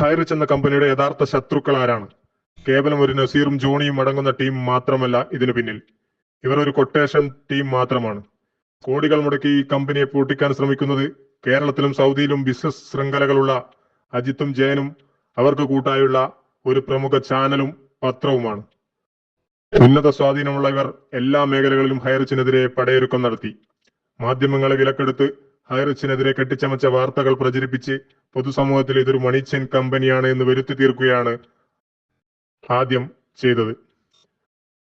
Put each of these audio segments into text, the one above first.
ഹൈറിച്ച് എന്ന കമ്പനിയുടെ യഥാർത്ഥ ശത്രുക്കൾ ആരാണ്? കേവലം ഒരു നസീറും ജോണിയും അടങ്ങുന്ന ടീം മാത്രമല്ല ഇതിനു പിന്നിൽ. ഇവർ ഒരു കൊട്ടേഷൻ ടീം മാത്രമാണ്. കോടികൾ മുടക്കി ഈ കമ്പനിയെ പൂട്ടിക്കാൻ ശ്രമിക്കുന്നത് കേരളത്തിലും സൗദിയിലും ബിസിനസ് ശൃംഖലകളുള്ള അജിത്തും ജയനും അവർക്ക് കൂട്ടായുള്ള ഒരു പ്രമുഖ ചാനലും പത്രവുമാണ്. ഉന്നത സ്വാധീനമുള്ള ഇവർ എല്ലാ മേഖലകളിലും ഹൈറിച്ചിനെതിരെ പടയൊരുക്കം നടത്തി. മാധ്യമങ്ങളെ വിലക്കെടുത്ത് ഹൈറിച്ചിനെതിരെ കെട്ടിച്ചമച്ച വാർത്തകൾ പ്രചരിപ്പിച്ച് പൊതുസമൂഹത്തിൽ ഇതൊരു മണി ചെയിൻ കമ്പനിയാണ് എന്ന് വരുത്തി തീർക്കുകയാണ് ആദ്യം ചെയ്തത്.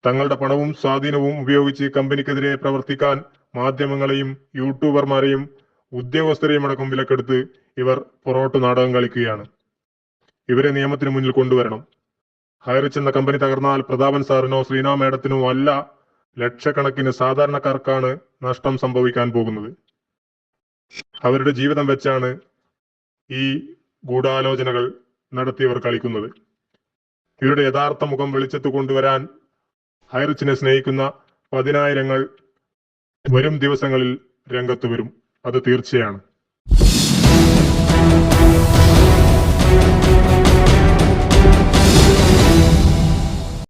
തങ്ങളുടെ പണവും സ്വാധീനവും ഉപയോഗിച്ച് കമ്പനിക്കെതിരെ പ്രവർത്തിക്കാൻ മാധ്യമങ്ങളെയും യൂട്യൂബർമാരെയും ഉദ്യോഗസ്ഥരെയും അടക്കം വിലക്കെടുത്ത് ഇവർ പൊറോട്ട് നാടകം കളിക്കുകയാണ്. ഇവരെ നിയമത്തിന് മുന്നിൽ കൊണ്ടുവരണം. ഹൈറിച്ച് എന്ന കമ്പനി തകർന്നാൽ പ്രതാപൻ സാറിനോ ശ്രീനാ മേഡത്തിനോ അല്ല, ലക്ഷക്കണക്കിന് സാധാരണക്കാർക്കാണ് നഷ്ടം സംഭവിക്കാൻ പോകുന്നത്. അവരുടെ ജീവിതം വെച്ചാണ് ഈ ഗൂഢാലോചനകൾ നടത്തിയവർ കളിക്കുന്നത്. ഇവരുടെ യഥാർത്ഥ മുഖം വെളിച്ചത്ത് കൊണ്ടുവരാൻ ഹൈറിച്ചിനെ സ്നേഹിക്കുന്ന പതിനായിരങ്ങൾ വരും ദിവസങ്ങളിൽ രംഗത്ത് വരും. അത് തീർച്ചയാണ്.